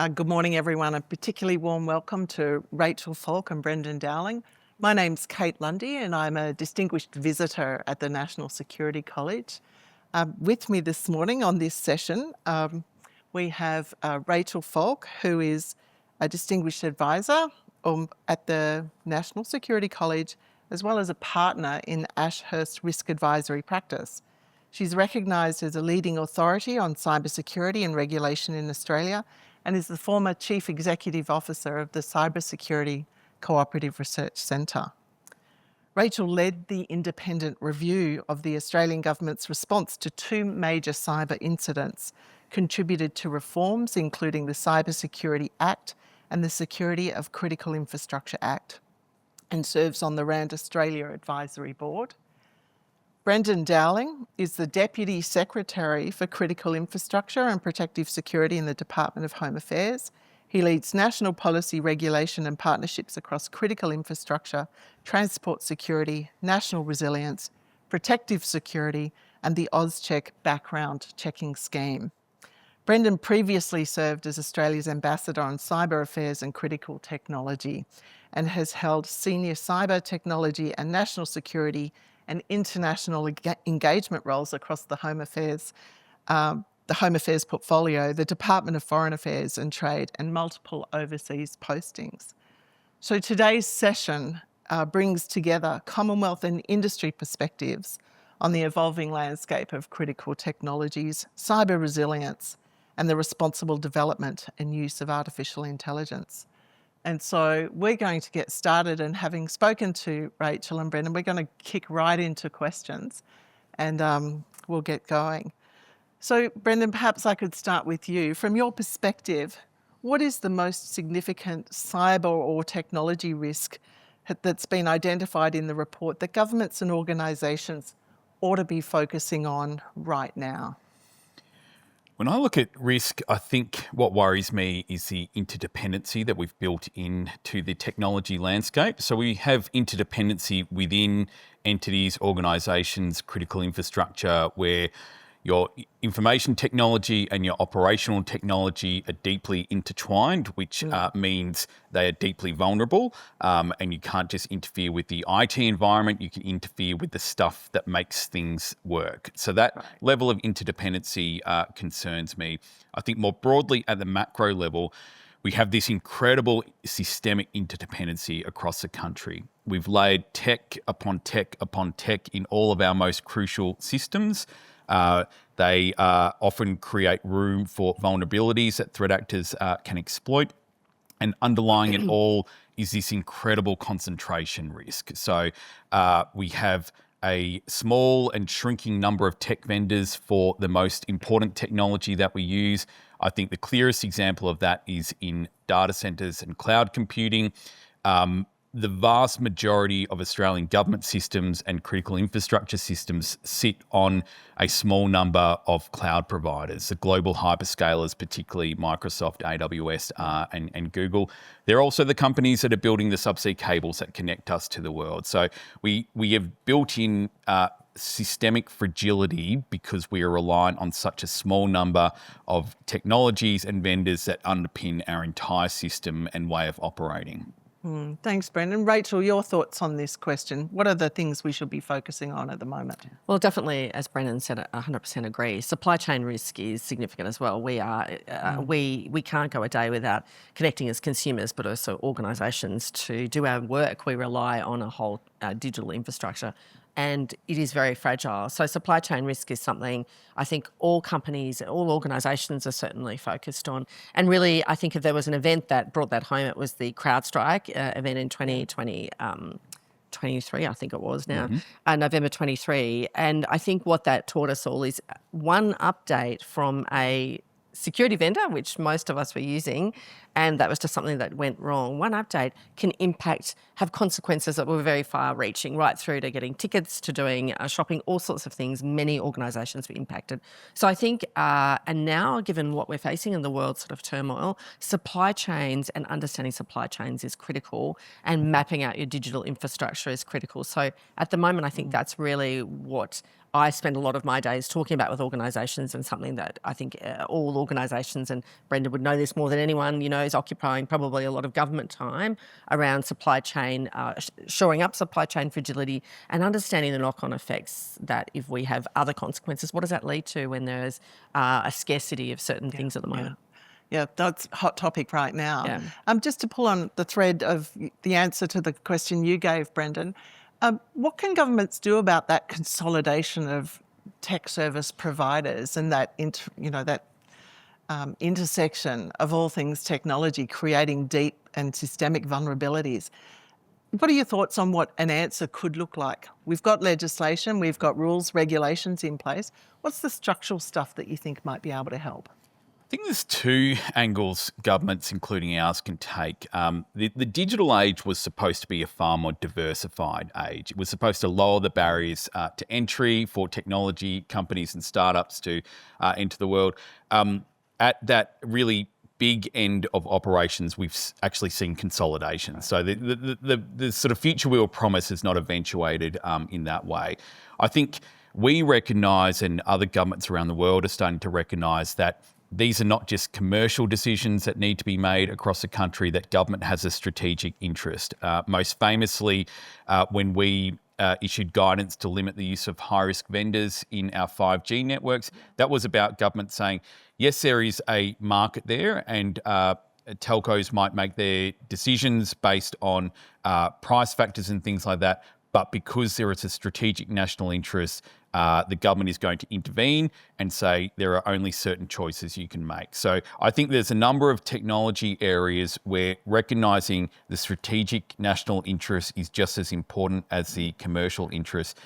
Good morning, everyone. A particularly warm welcome to Rachael, Falk and Brendan Dowling. My name's Kate Lundy and I'm a distinguished visitor at the National Security College. With me this morning on this session, we have Rachael Falk, who is a distinguished advisor at the National Security College, as well as a partner in Ashurst risk advisory practice. She's recognised as a leading authority on cybersecurity and regulation in Australia and is the former Chief Executive Officer of the Cybersecurity Cooperative Research Centre. Rachael led the independent review of the Australian Government's response to two major cyber incidents, contributed to reforms including the Cybersecurity Act and the Security of Critical Infrastructure Act, and serves on the RAND Australia Advisory Board. Brendan Dowling is the Deputy Secretary for Critical Infrastructure and Protective Security in the Department of Home Affairs. He leads national policy, regulation and partnerships across critical infrastructure, transport security, national resilience, protective security and the AusCheck background checking scheme. Brendan previously served as Australia's Ambassador on Cyber Affairs and Critical Technology and has held senior cyber technology and national security and international engagement roles across the Home Affairs portfolio, the Department of Foreign Affairs and Trade, and multiple overseas postings. So today's session brings together Commonwealth and industry perspectives on the evolving landscape of critical technologies, cyber resilience, and the responsible development and use of artificial intelligence. And so we're going to get started, and having spoken to Rachael and Brendan, we're going to kick right into questions and we'll get going. So Brendan, perhaps I could start with you. From your perspective, what is the most significant cyber or technology risk that's been identified in the report that governments and organisations ought to be focusing on right now? When I look at risk, I think what worries me is the interdependency that we've built into the technology landscape. So we have interdependency within entities, organisations, critical infrastructure, where your information technology and your operational technology are deeply intertwined, which means they are deeply vulnerable, and you can't just interfere with the IT environment, you can interfere with the stuff that makes things work. So that level of interdependency concerns me. I think more broadly at the macro level, we have this incredible systemic interdependency across the country. We've laid tech upon tech upon tech in all of our most crucial systems. They often create room for vulnerabilities that threat actors can exploit. And underlying it all is this incredible concentration risk. So we have a small and shrinking number of tech vendors for the most important technology that we use. I think the clearest example of that is in data centres and cloud computing. The vast majority of Australian government systems and critical infrastructure systems sit on a small number of cloud providers, the global hyperscalers, particularly Microsoft, AWS, and Google. They're also the companies that are building the subsea cables that connect us to the world. So we have built in systemic fragility because we are reliant on such a small number of technologies and vendors that underpin our entire system and way of operating. Thanks, Brendan. Rachael, your thoughts on this question. What are the things we should be focusing on at the moment? Well, definitely, as Brendan said, 100% agree. Supply chain risk is significant as well. We can't go a day without connecting as consumers, but also organisations to do our work. We rely on a whole digital infrastructure, and it is very fragile. So supply chain risk is something I think all companies, all organisations are certainly focused on. And really, I think if there was an event that brought that home, it was the CrowdStrike event in 2023, I think it was now, November 23. And I think what that taught us all is one update from a security vendor, which most of us were using, and that was just something that went wrong. One update can have consequences that were very far-reaching, right through to getting tickets, to doing shopping, all sorts of things. Many organisations were impacted. So I think, and now, given what we're facing in the world sort of turmoil, supply chains and understanding supply chains is critical, and mapping out your digital infrastructure is critical. So at the moment, I think that's really what I spend a lot of my days talking about with organisations, and something that I think all organisations, and Brenda would know this more than anyone, is occupying probably a lot of government time around supply chain, shoring up supply chain fragility and understanding the knock-on effects that if we have other consequences, what does that lead to when there's a scarcity of certain things at the moment? Yeah, that's a hot topic right now. Yeah. Just to pull on the thread of the answer to the question you gave, Brendan, what can governments do about that consolidation of tech service providers and that intersection of all things technology, creating deep and systemic vulnerabilities? What are your thoughts on what an answer could look like? We've got legislation, we've got rules, regulations in place. What's the structural stuff that you think might be able to help? I think there's two angles governments, including ours, can take. The digital age was supposed to be a far more diversified age. It was supposed to lower the barriers to entry for technology companies and startups to enter the world. At that really big end of operations, we've actually seen consolidation. So the sort of future we were promised has not eventuated in that way. I think we recognise, and other governments around the world are starting to recognise, that these are not just commercial decisions that need to be made across the country, that government has a strategic interest. Most famously, when we issued guidance to limit the use of high-risk vendors in our 5G networks, that was about government saying, yes, there is a market there, and telcos might make their decisions based on price factors and things like that, but because there is a strategic national interest, the government is going to intervene and say there are only certain choices you can make. So I think there's a number of technology areas where recognising the strategic national interest is just as important as the commercial interest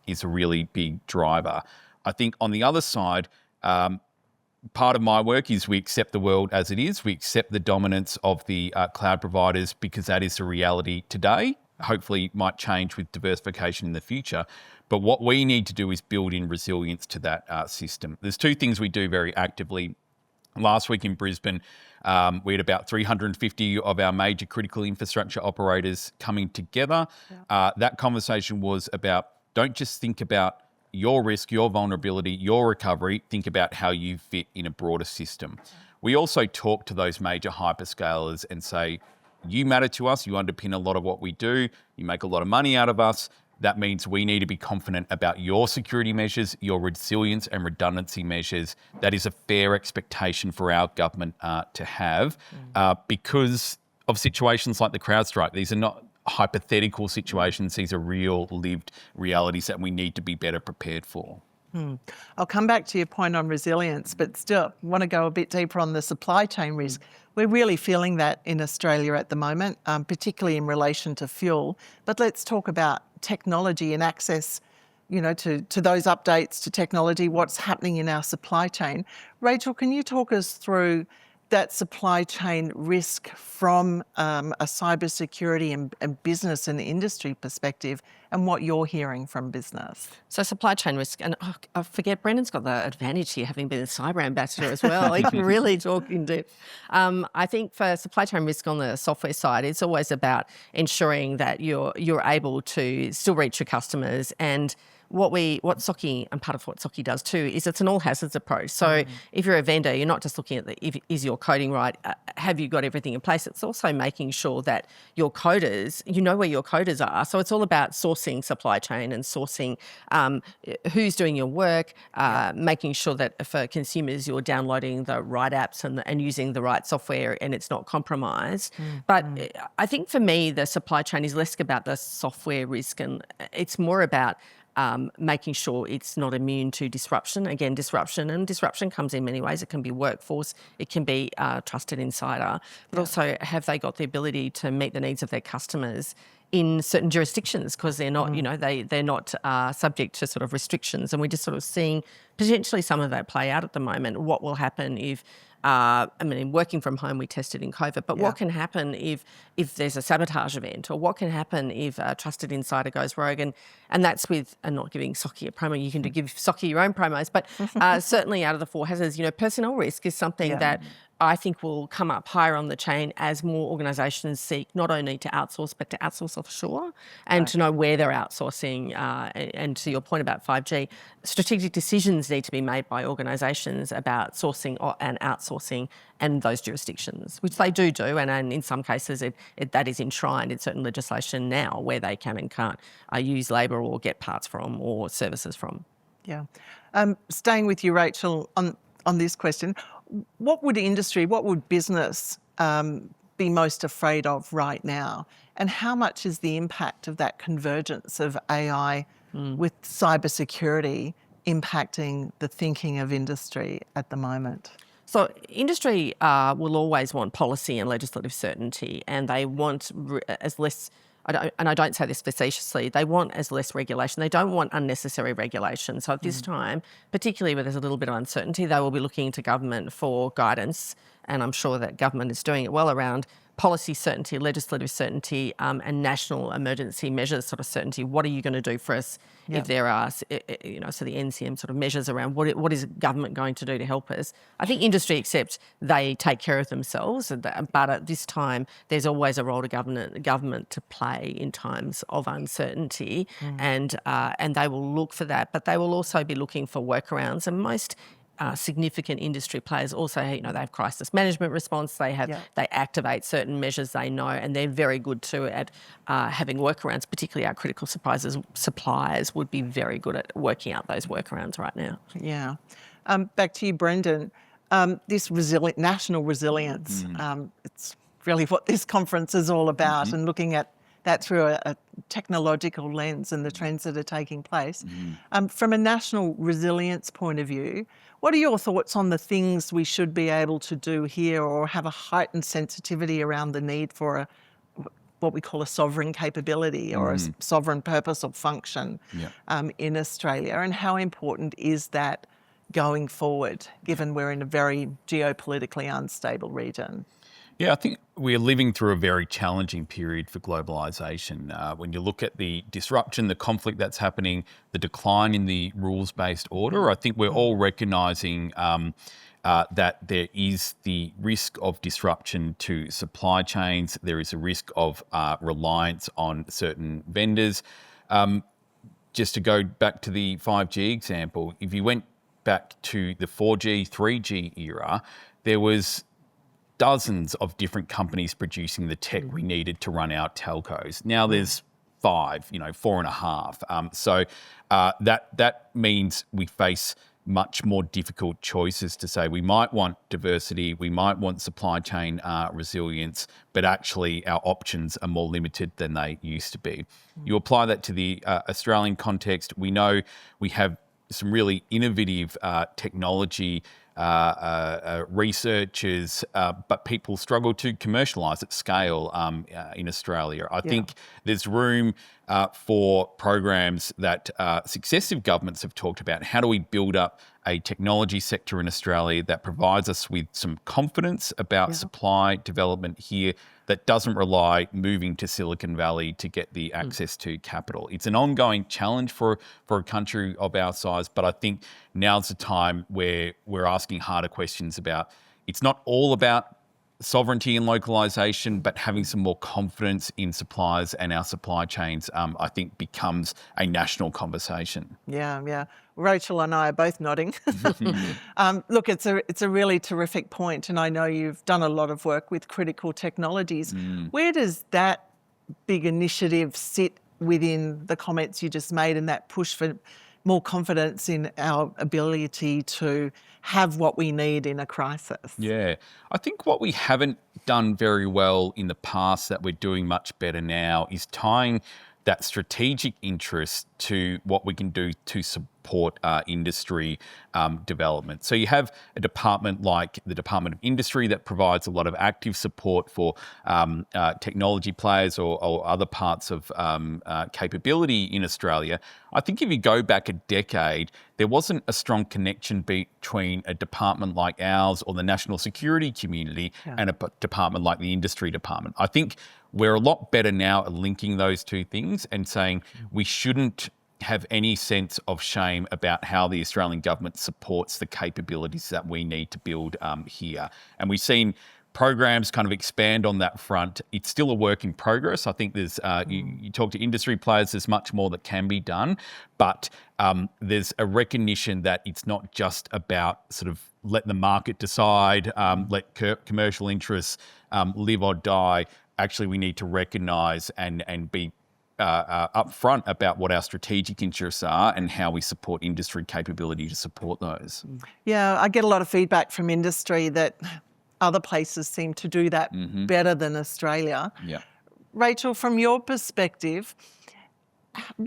is a really big driver. I think on the other side, part of my work is we accept the world as it is. We accept the dominance of the cloud providers because that is the reality today. Hopefully might change with diversification in the future. But what we need to do is build in resilience to that system. There's two things we do very actively. Last week in Brisbane, we had about 350 of our major critical infrastructure operators coming together. Yeah. That conversation was about, don't just think about your risk, your vulnerability, your recovery, think about how you fit in a broader system. We also talk to those major hyperscalers and say, you matter to us, you underpin a lot of what we do, you make a lot of money out of us. That means we need to be confident about your security measures, your resilience and redundancy measures. That is a fair expectation for our government to have because of situations like the CrowdStrike. These are not hypothetical situations, these are real lived realities that we need to be better prepared for. I'll come back to your point on resilience, but still want to go a bit deeper on the supply chain risk. We're really feeling that in Australia at the moment, particularly in relation to fuel. But let's talk about technology and access, to those updates to technology, what's happening in our supply chain. Rachael, can you talk us through that supply chain risk from a cybersecurity and business and industry perspective, and what you're hearing from business? So supply chain risk, and I forget, Brendan's got the advantage here, having been a cyber ambassador as well. He can really talk in depth. I think for supply chain risk on the software side, it's always about ensuring that you're able to still reach your customers. And what SOCI, and part of what SOCI does too, is it's an all hazards approach. So if you're a vendor, you're not just looking at is your coding right? Have you got everything in place? It's also making sure that your coders, you know where your coders are. So it's all about sourcing supply chain and sourcing who's doing your work, making sure that for consumers, you're downloading the right apps and using the right software and it's not compromised. But I think for me, the supply chain is less about the software risk, and it's more about making sure it's not immune to disruption. Again, disruption comes in many ways. It can be workforce, it can be trusted insider, but also have they got the ability to meet the needs of their customers in certain jurisdictions, because they're not, they're not subject to sort of restrictions. And we're just sort of seeing potentially some of that play out at the moment. What will happen if working from home, we tested in COVID, but what can happen if there's a sabotage event, or what can happen if a trusted insider goes rogue? And that's with, and not giving SOCI a promo, you can give SOCI your own promos, but certainly out of the four hazards, personnel risk is something that I think will come up higher on the chain as more organisations seek not only to outsource, but to outsource offshore and to know where they're outsourcing. And to your point about 5G, strategic decisions need to be made by organisations about sourcing and outsourcing and those jurisdictions, which they do, and in some cases that is enshrined in certain legislation now where they can and can't use labour or get parts from or services from. Yeah. Staying with you, Rachael, on this question, what would industry, what would business be most afraid of right now? And how much is the impact of that convergence of AI with cybersecurity impacting the thinking of industry at the moment? So industry will always want policy and legislative certainty, and they want as less, I don't say this facetiously, they want as less regulation. They don't want unnecessary regulation. So at this time, particularly where there's a little bit of uncertainty, they will be looking to government for guidance, and I'm sure that government is doing it well around policy certainty, legislative certainty, and national emergency measures sort of certainty. What are you going to do for us if there are, so the NCM sort of measures around what is government going to do to help us? I think industry accepts they take care of themselves, but at this time, there's always a role to government to play in times of uncertainty, and they will look for that, but they will also be looking for workarounds, and most significant industry players also, they have crisis management response. They activate certain measures they know, and they're very good too at having workarounds. Particularly our critical suppliers would be very good at working out those workarounds right now. Yeah. Back to you, Brendan. This national resilience, it's really what this conference is all about, and looking at that through a technological lens and the trends that are taking place. From a national resilience point of view, what are your thoughts on the things we should be able to do here, or have a heightened sensitivity around the need for what we call a sovereign capability or a sovereign purpose or function in Australia, and how important is that going forward, given we're in a very geopolitically unstable region? Yeah, I think we're living through a very challenging period for globalisation. When you look at the disruption, the conflict that's happening, the decline in the rules-based order, I think we're all recognising that there is the risk of disruption to supply chains. There is a risk of reliance on certain vendors. Just to go back to the 5G example, if you went back to the 4G, 3G era, there was dozens of different companies producing the tech we needed to run our telcos. Now there's 5, 4.5. So that means we face much more difficult choices to say we might want diversity, we might want supply chain resilience, but actually our options are more limited than they used to be. You apply that to the Australian context, we know we have some really innovative technology researchers, but people struggle to commercialise at scale in Australia. I think there's room for programs that successive governments have talked about. How do we build up a technology sector in Australia that provides us with some confidence about supply development here that doesn't rely moving to Silicon Valley to get the access to capital? It's an ongoing challenge for a country of our size, but I think now's the time where we're asking harder questions about, it's not all about sovereignty and localisation, but having some more confidence in suppliers and our supply chains, I think becomes a national conversation. Yeah. Rachael and I are both nodding. Look, it's a really terrific point, and I know you've done a lot of work with critical technologies. Where does that big initiative sit within the comments you just made and that push for more confidence in our ability to have what we need in a crisis? Yeah, I think what we haven't done very well in the past that we're doing much better now is tying that strategic interest to what we can do to support industry development. So you have a department like the Department of Industry that provides a lot of active support for technology players or other parts of capability in Australia. I think if you go back a decade, there wasn't a strong connection between a department like ours or the national security community and a department like the industry department. I think we're a lot better now at linking those two things and saying we shouldn't have any sense of shame about how the Australian government supports the capabilities that we need to build here. And we've seen programs kind of expand on that front. It's still a work in progress. I think there's, you talk to industry players, there's much more that can be done, but there's a recognition that it's not just about sort of let the market decide, let commercial interests live or die. Actually, we need to recognise and be upfront about what our strategic interests are and how we support industry capability to support those. Yeah, I get a lot of feedback from industry that other places seem to do that better than Australia. Yeah. Rachael, from your perspective,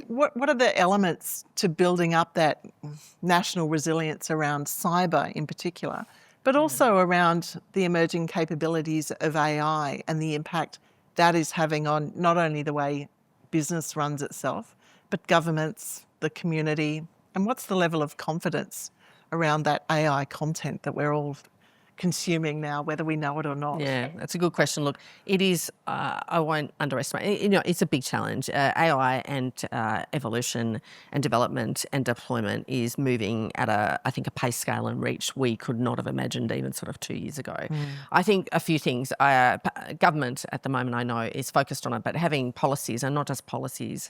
what are the elements to building up that national resilience around cyber in particular, but also around the emerging capabilities of AI and the impact that is having on not only the way business runs itself, but governments, the community, and what's the level of confidence around that AI content that we're all consuming now, whether we know it or not? Yeah, that's a good question. Look, it is, I won't underestimate, you know, it's a big challenge. AI and evolution and development and deployment is moving at I think, a pace, scale and reach we could not have imagined even sort of 2 years ago. I think a few things. Government at the moment, I know, is focused on it, but having policies, and not just policy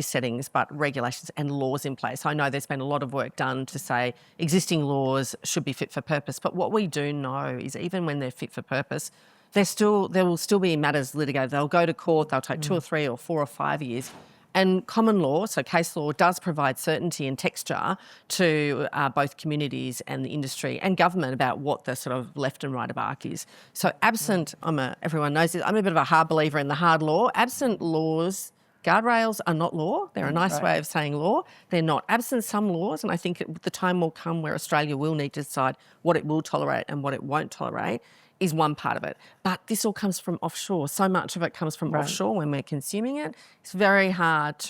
settings, but regulations and laws in place. I know there's been a lot of work done to say existing laws should be fit for purpose, but what we do know is even when they're fit for purpose, there will still be matters litigated. They'll go to court, they'll take 2 or 3 or 4 or 5 years. And common law, so case law, does provide certainty and texture to both communities and the industry and government about what the sort of left and right of arc is. So absent, everyone knows this, I'm a bit of a hard believer in the hard law. Absent laws, guardrails are not law. They're a nice way of saying law. They're not. Absent some laws, and I think the time will come where Australia will need to decide what it will tolerate and what it won't tolerate, is one part of it. But this all comes from offshore. So much of it comes from offshore when we're consuming it. It's very hard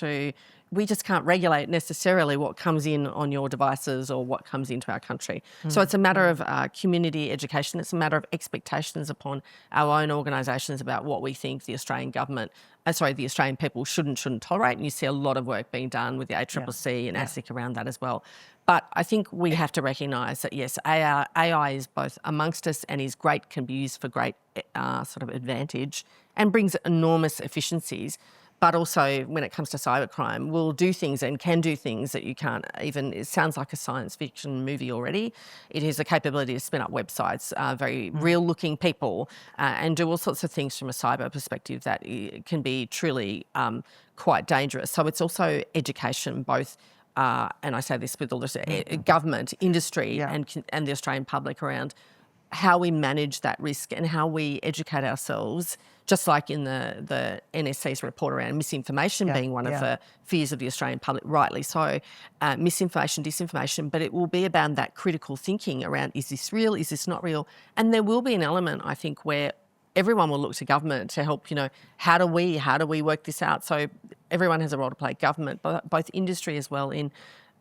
we just can't regulate necessarily what comes in on your devices or what comes into our country. So it's a matter of community education. It's a matter of expectations upon our own organisations about what we think the Australian government, the Australian people shouldn't tolerate. And you see a lot of work being done with the ACCC and ASIC around that as well. But I think we have to recognise that, yes, AI is both amongst us and is great, can be used for great sort of advantage and brings enormous efficiencies. But also, when it comes to cybercrime, will do things and can do things that you can't even. It sounds like a science fiction movie already. It has the capability to spin up websites, very real-looking people, and do all sorts of things from a cyber perspective that can be truly quite dangerous. So it's also education, both. And I say this with all this government, industry, and the Australian public around how we manage that risk and how we educate ourselves, just like in the NSC's report around misinformation being one of the fears of the Australian public, rightly so, misinformation, disinformation, but it will be about that critical thinking around, is this real, is this not real? And there will be an element, I think, where everyone will look to government to help, how do we work this out? So everyone has a role to play, government, but both industry as well, in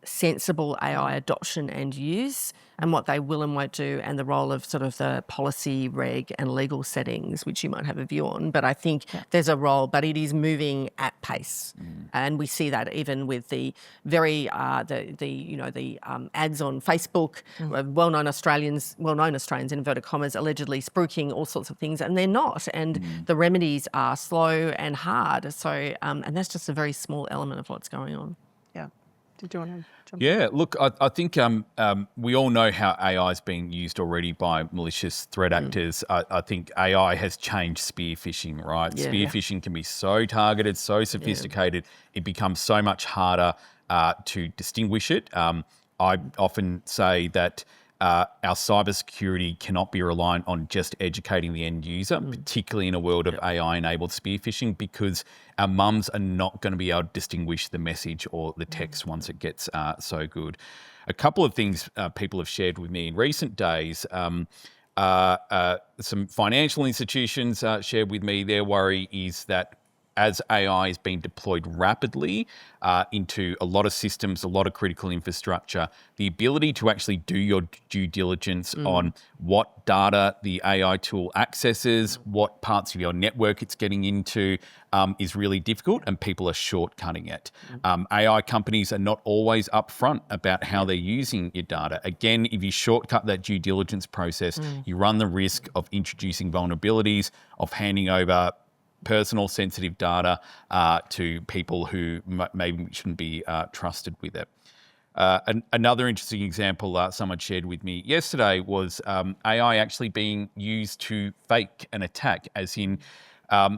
sensible AI adoption and use and what they will and won't do, and the role of sort of the policy, reg and legal settings, which you might have a view on. But I think there's a role, but it is moving at pace. And we see that even with the very, ads on Facebook, well-known Australians, in inverted commas, allegedly spruiking all sorts of things, and they're not. And the remedies are slow and hard. So, and that's just a very small element of what's going on. Yeah. Did you want to jump in? Yeah, look, I think we all know how AI is being used already by malicious threat actors. I think AI has changed spear phishing, right? Yeah. Spear phishing can be so targeted, so sophisticated, it becomes so much harder to distinguish it. I often say that our cybersecurity cannot be reliant on just educating the end user, particularly in a world of AI-enabled spear phishing, because our mums are not going to be able to distinguish the message or the text once it gets so good. A couple of things people have shared with me in recent days. Some financial institutions shared with me their worry is that as AI is being deployed rapidly into a lot of systems, a lot of critical infrastructure, the ability to actually do your due diligence on what data the AI tool accesses, what parts of your network it's getting into, is really difficult, and people are shortcutting it. AI companies are not always upfront about how they're using your data. Again, if you shortcut that due diligence process, you run the risk of introducing vulnerabilities, of handing over personal sensitive data to people who maybe shouldn't be trusted with it. Another interesting example someone shared with me yesterday was AI actually being used to fake an attack, as in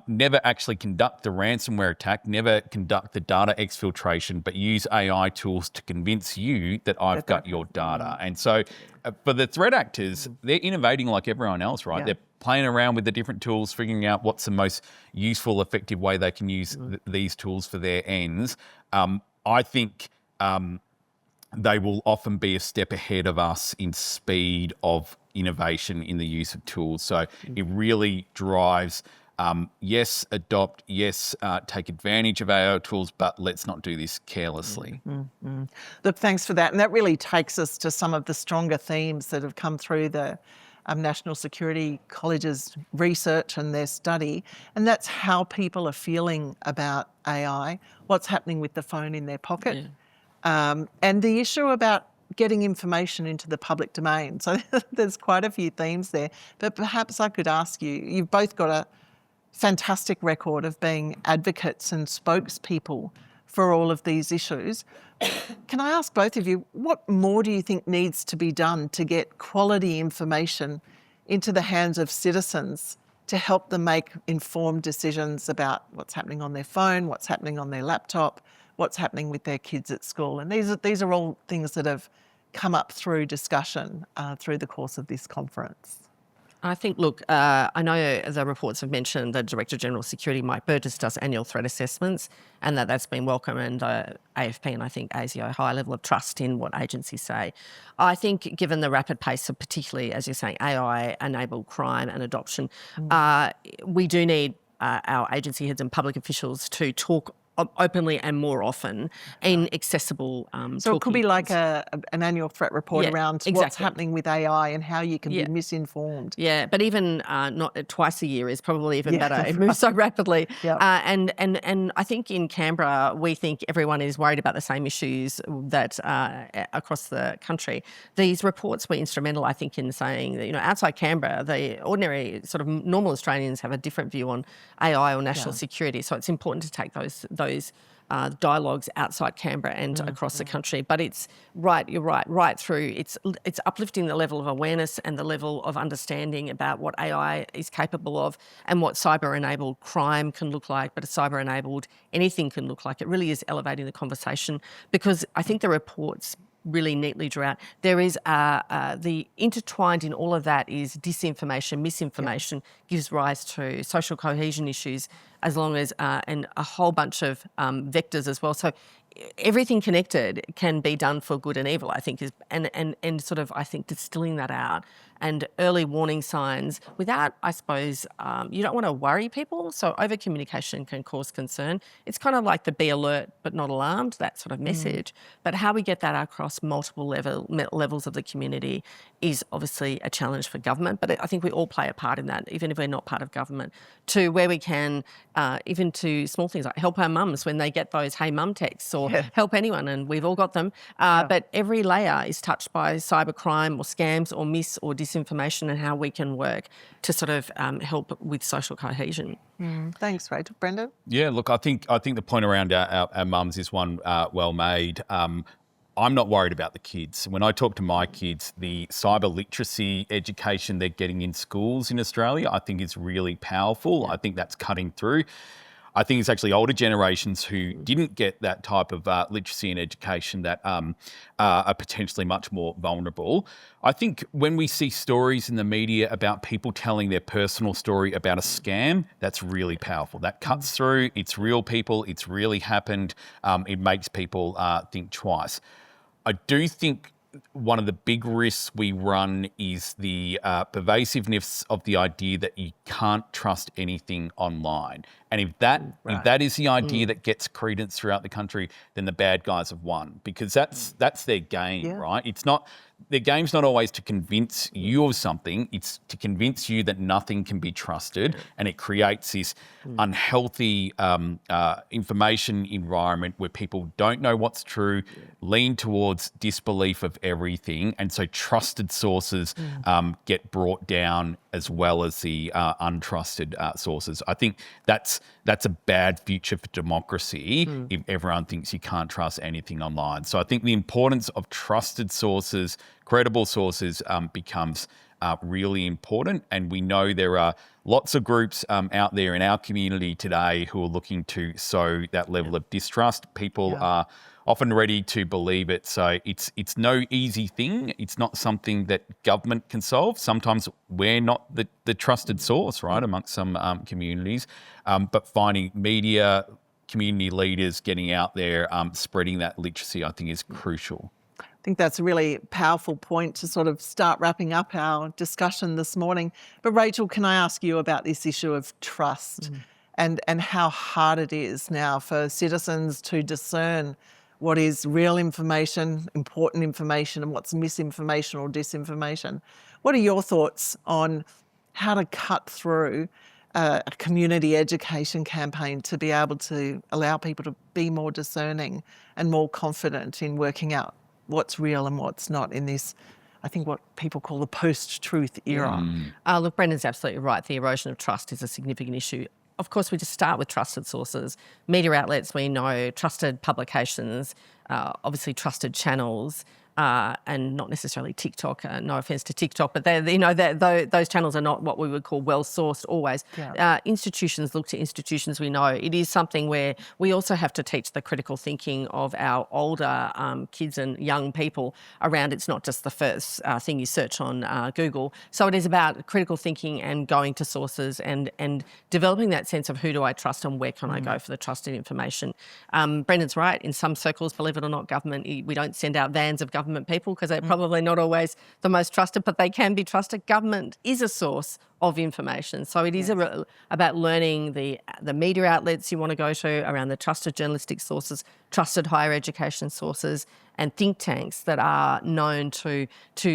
never actually conduct the ransomware attack, never conduct the data exfiltration, but use AI tools to convince you that I've got your data. And so for the threat actors, they're innovating like everyone else, right? Yeah. They're playing around with the different tools, figuring out what's the most useful, effective way they can use these tools for their ends. I think they will often be a step ahead of us in speed of innovation in the use of tools. So it really drives, yes, adopt, yes, take advantage of AI tools, but let's not do this carelessly. Look, thanks for that. And that really takes us to some of the stronger themes that have come through the National Security College's research and their study. And that's how people are feeling about AI, what's happening with the phone in their pocket, and the issue about getting information into the public domain. So there's quite a few themes there. But perhaps I could ask you, you've both got a fantastic record of being advocates and spokespeople for all of these issues. Can I ask both of you, what more do you think needs to be done to get quality information into the hands of citizens to help them make informed decisions about what's happening on their phone, what's happening on their laptop, what's happening with their kids at school? And these are all things that have come up through discussion through the course of this conference. I think, look, I know the reports have mentioned the Director General of Security, Mike Burgess, does annual threat assessments, and that's been welcome, and AFP and I think ASIO, high level of trust in what agencies say. I think given the rapid pace of particularly, as you're saying, AI-enabled crime and adoption, we do need our agency heads and public officials to talk openly and more often in accessible So it could be like an annual threat report Yeah, around what's exactly. happening with AI and how you can Yeah. be misinformed. Yeah, but even not twice a year is probably even Yeah, better. It moves so rapidly. Yep. And I think in Canberra, we think everyone is worried about the same issues that across the country. These reports were instrumental, I think, in saying that, outside Canberra, the ordinary sort of normal Australians have a different view on AI or national security. So it's important to take those dialogues outside Canberra and across the country. But it's you're right through. It's uplifting the level of awareness and the level of understanding about what AI is capable of and what cyber-enabled crime can look like, but a cyber-enabled anything can look like. It really is elevating the conversation, because I think the reports really neatly draw out. There is the intertwined in all of that is disinformation, misinformation, gives rise to social cohesion issues, as long as and a whole bunch of vectors as well. So everything connected can be done for good and evil, I think, is and sort of, I think, distilling that out and early warning signs without, I suppose, you don't want to worry people. So over communication can cause concern. It's kind of like the be alert but not alarmed, that sort of message. But how we get that across multiple levels of the community is obviously a challenge for government. But I think we all play a part in that, even if we're not part of government, to where we can, even to small things like help our mums when they get those hey mum texts, or help anyone, and we've all got them. But every layer is touched by cybercrime or scams or or disinformation, and how we can work to sort of help with social cohesion. Thanks, Rachel. Brendan? Yeah, look, I think the point around our mums is one well made. I'm not worried about the kids. When I talk to my kids, the cyber literacy education they're getting in schools in Australia, I think is really powerful. I think that's cutting through. I think it's actually older generations who didn't get that type of literacy and education that are potentially much more vulnerable. I think when we see stories in the media about people telling their personal story about a scam, that's really powerful. That cuts through. It's real people. It's really happened. It makes people think twice. I do think one of the big risks we run is the pervasiveness of the idea that you can't trust anything online. And if that is the idea that gets credence throughout the country, then the bad guys have won, because that's their game, right? It's not. Their game's not always to convince you of something, it's to convince you that nothing can be trusted, and it creates this unhealthy information environment where people don't know what's true, lean towards disbelief of everything, and so trusted sources get brought down as well as the untrusted sources. I think that's a bad future for democracy if everyone thinks you can't trust anything online. So I think the importance of trusted sources, credible sources, becomes really important. And we know there are lots of groups out there in our community today who are looking to sow that level of distrust. People are often ready to believe it. So it's no easy thing. It's not something that government can solve. Sometimes we're not the trusted source, right, amongst some communities. But finding media, community leaders getting out there, spreading that literacy, I think is crucial. I think that's a really powerful point to sort of start wrapping up our discussion this morning. But Rachael, can I ask you about this issue of trust and how hard it is now for citizens to discern what is real information, important information, and what's misinformation or disinformation? What are your thoughts on how to cut through a community education campaign to be able to allow people to be more discerning and more confident in working out what's real and what's not in this, I think, what people call the post-truth era? Look, Brendan's absolutely right. The erosion of trust is a significant issue. Of course, we just start with trusted sources, media outlets we know, trusted publications, obviously trusted channels, and not necessarily TikTok. No offence to TikTok, but those channels are not what we would call well sourced always. Institutions look to institutions we know. It is something where we also have to teach the critical thinking of our older kids and young people around. It's not just the first thing you search on Google. So it is about critical thinking and going to sources and developing that sense of who do I trust and where can I go for the trusted information. Brendan's right. In some circles, believe it or not, government, we don't send out vans of government people because they're probably not always the most trusted, but they can be trusted. Government is a source of information. So it is about learning the media outlets you want to go to around the trusted journalistic sources, trusted higher education sources, and think tanks that are known to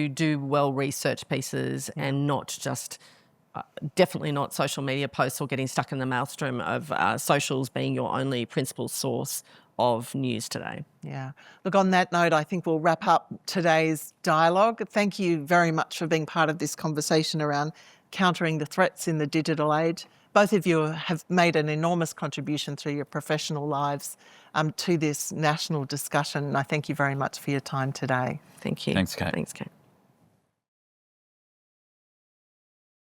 do well-researched pieces and not just definitely not social media posts or getting stuck in the maelstrom of socials being your only principal source of news today. Yeah. Look, on that note, I think we'll wrap up today's dialogue. Thank you very much for being part of this conversation around countering the threats in the digital age. Both of you have made an enormous contribution through your professional lives to this national discussion. And I thank you very much for your time today. Thank you. Thanks, Kate. Thanks, Kate.